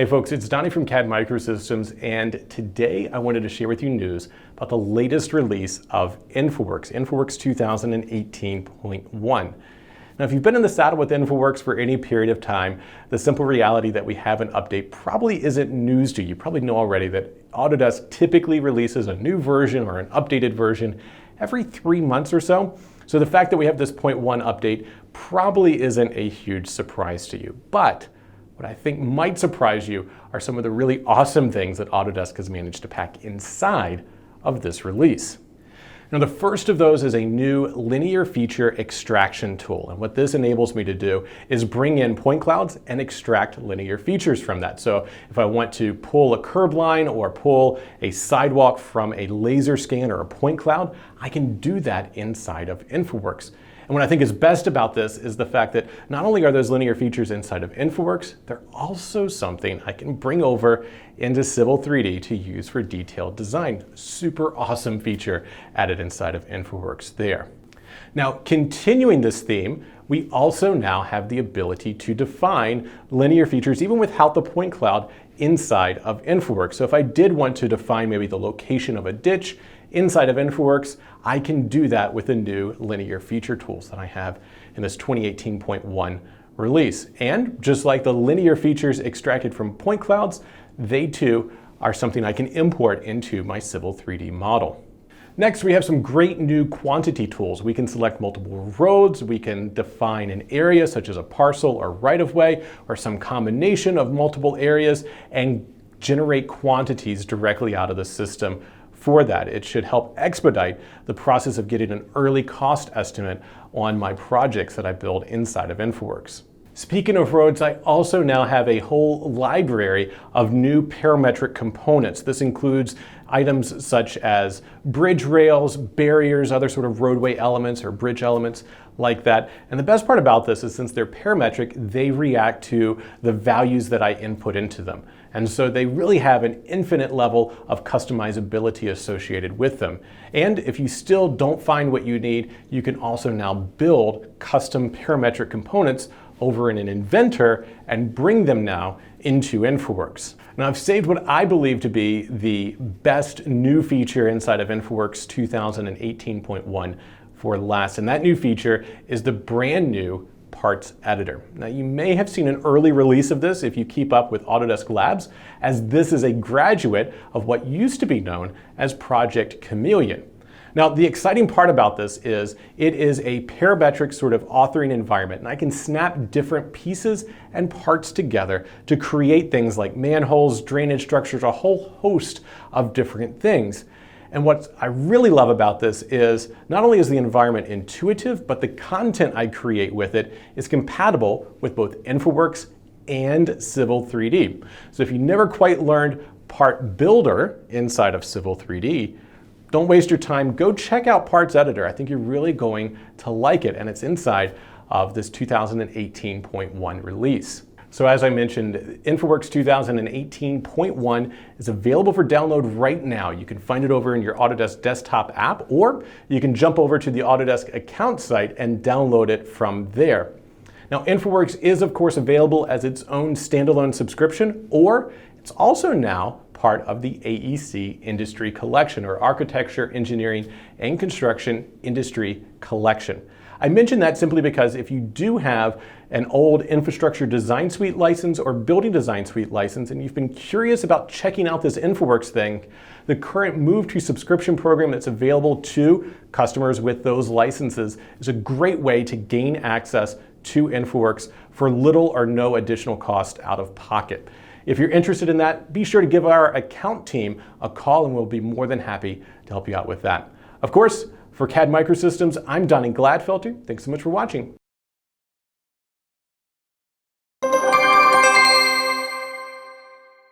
Hey folks, it's Donnie from CAD Microsystems, and today I wanted to share with you news about the latest release of InfraWorks 2018.1. Now, if you've been in the saddle with InfraWorks for any period of time, the simple reality that we have an update probably isn't news to you. You probably know already that Autodesk typically releases a new version or an updated version every 3 months or so. So the fact that we have this 0.1 update probably isn't a huge surprise to you. But what I think might surprise you are some of the really awesome things that Autodesk has managed to pack inside of this release. Now, the first of those is a new linear feature extraction tool. And what this enables me to do is bring in point clouds and extract linear features from that. So if I want to pull a curb line or pull a sidewalk from a laser scan or a point cloud, I can do that inside of InfraWorks. And what I think is best about this is the fact that not only are those linear features inside of InfraWorks, they're also something I can bring over into Civil 3D to use for detailed design. Super awesome feature added inside of InfraWorks there. Now, continuing this theme, we also now have the ability to define linear features even without the point cloud inside of InfraWorks. So if I did want to define maybe the location of a ditch inside of InfraWorks, I can do that with the new linear feature tools that I have in this 2018.1 release. And just like the linear features extracted from point clouds, they too are something I can import into my Civil 3D model. Next, we have some great new quantity tools. We can select multiple roads, we can define an area such as a parcel or right-of-way or some combination of multiple areas and generate quantities directly out of the system for that. It should help expedite the process of getting an early cost estimate on my projects that I build inside of InfraWorks. Speaking of roads, I also now have a whole library of new parametric components. This includes items such as bridge rails, barriers, other sort of roadway elements or bridge elements like that. And the best part about this is since they're parametric, they react to the values that I input into them. And so they really have an infinite level of customizability associated with them. And if you still don't find what you need, you can also now build custom parametric components over in an inventor and bring them now into InfraWorks. Now, I've saved what I believe to be the best new feature inside of InfraWorks 2018.1 for last, and that new feature is the brand new parts editor. Now, you may have seen an early release of this if you keep up with Autodesk Labs, as this is a graduate of what used to be known as Project Chameleon. Now, the exciting part about this is it is a parametric sort of authoring environment, and I can snap different pieces and parts together to create things like manholes, drainage structures, a whole host of different things. And what I really love about this is not only is the environment intuitive, but the content I create with it is compatible with both InfraWorks and Civil 3D. So if you never quite learned Part Builder inside of Civil 3D, don't waste your time. Go check out Parts Editor. I think you're really going to like it, and it's inside of this 2018.1 release. So as I mentioned, InfraWorks 2018.1 is available for download right now. You can find it over in your Autodesk desktop app, or you can jump over to the Autodesk account site and download it from there. Now, InfraWorks is of course available as its own standalone subscription, or it's also now part of the AEC Industry Collection, or Architecture, Engineering, and Construction Industry Collection. I mention that simply because if you do have an old Infrastructure Design Suite license or Building Design Suite license, and you've been curious about checking out this InfraWorks thing, the current Move to Subscription program that's available to customers with those licenses is a great way to gain access to InfraWorks for little or no additional cost out of pocket. If you're interested in that, be sure to give our account team a call and we'll be more than happy to help you out with that. Of course, for CAD Microsystems, I'm Donnie Gladfelter. Thanks so much for watching.